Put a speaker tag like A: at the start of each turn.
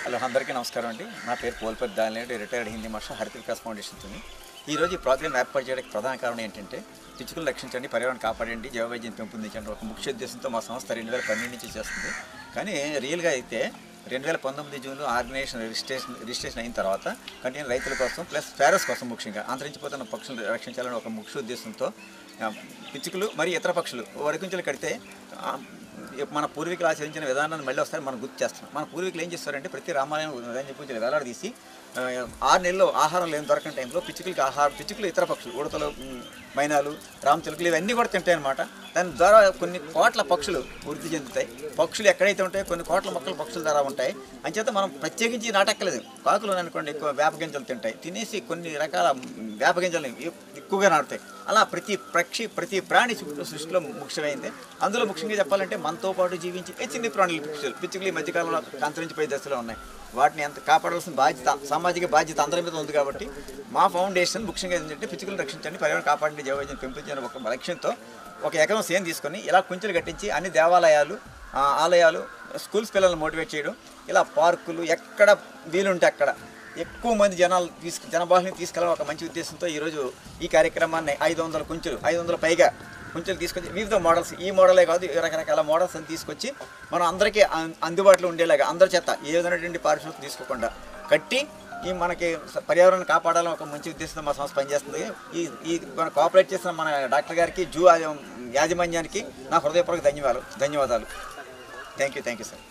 A: Hello అందరికీ నమస్కారం అండి. నా పేరు పోల్పతి దానిలేంటి, రిటైర్డ్ హిందీ మాస్టర్, హరిత వికాస్ ఫౌండేషన్తోని ఈరోజు ఈ ప్రోగ్రామ్ ఏర్పాటు చేయడానికి ప్రధాన కారణం ఏంటంటే పిచ్చుకలు రక్షించండి, పర్యావరణం కాపాడండి, జీవవైద్యం పెంపొందించండి ఒక ముఖ్య ఉద్దేశంతో మా సంస్థ 2012 నుంచి చేస్తుంది. కానీ రియల్గా అయితే 2019 జూన్లో ఆర్గనైజేషన్ రిజిస్ట్రేషన్ అయిన తర్వాత కంటిన్యూ రైతుల కోసం ప్లస్ ఫారెస్ కోసం ముఖ్యంగా అంతరించిపోతున్న పక్షులను రక్షించాలని ఒక ముఖ్య ఉద్దేశంతో పిచ్చుకలు మరియు ఇతర పక్షులు వరకుంచెలు కడితే మన పూర్వీకులు ఆచరించిన విధానాన్ని మళ్ళీ ఒకసారి మనం గుర్తు చేస్తున్నాం. మన పూర్వీకులు ఏం చేస్తారంటే ప్రతి రామాలయం పూజలు వేలాడదీసి 6 నెలల్లో ఆహారం లేని దొరకని టైంలో పిచ్చుకలు ఇతర పక్షులు ఉడతలు, మైనాలు, రామచిలుకలు ఇవన్నీ కూడా తింటాయి అన్నమాట. దాని ద్వారా కొన్ని కోట్ల పక్షులు వృద్ధి చెందుతాయి. పక్షులు ఎక్కడైతే ఉంటాయో కొన్ని కోట్ల మొక్కలు పక్షుల ద్వారా ఉంటాయి. అంచేత మనం ప్రత్యేకించి నాటక్కలేదు. కాకులు అనుకోండి ఎక్కువ వేప గింజలు తింటాయి, తినేసి కొన్ని రకాల వేప గింజలు ఎక్కువగా నాటుతాయి. అలా ప్రతి ప్రాణి సృష్టిలో ముఖ్యమైంది. అందులో ముఖ్యంగా చెప్పాలంటే మనతో పాటు జీవించి చిన్న ప్రాణులు పిచ్చుకలు ఈ మధ్యకాలంలో అంతరించిపోయే దశలో ఉన్నాయి. వాటిని ఎంత కాపాడాల్సిన బాధ్యత, సామాజిక బాధ్యత అందరి మీద ఉంది. కాబట్టి మా ఫౌండేషన్ ముఖ్యంగా ఏంటంటే పిచ్చుకలను రక్షించండి, పర్యావరణం కాపాడండి, జీవవైద్యం పెంపొందించని ఒక లక్ష్యంతో 1 ఎకరం సేను తీసుకొని ఇలా కుంచెలు కట్టించి అన్ని దేవాలయాలు, ఆలయాలు, స్కూల్స్ పిల్లలను మోటివేట్ చేయడం, ఇలా పార్కులు ఎక్కడ వీలుంటే అక్కడ ఎక్కువ మంది జనబాహుని తీసుకెళ్ళడం ఒక మంచి ఉద్దేశంతో ఈరోజు ఈ కార్యక్రమాన్ని 500 పైగా కుంచెలు తీసుకొచ్చి వివిధ మోడల్స్, ఈ మోడలే కాదు రకరకాల మోడల్స్ అని తీసుకొచ్చి మనం అందరికీ అందుబాటులో ఉండేలాగా అందరి చేత ఏ విధమైనటువంటి పారిశ్రామిక తీసుకోకుండా కట్టి ఈ మనకి పర్యావరణాన్ని కాపాడాలని ఒక మంచి ఉద్దేశంతో మా సంస్థ పనిచేస్తుంది. ఈ మన కోఆపరేట్ చేసిన మన డాక్టర్ గారికి, జూ యాజమాన్యానికి నా హృదయపూర్వక ధన్యవాదాలు. Thank you sir.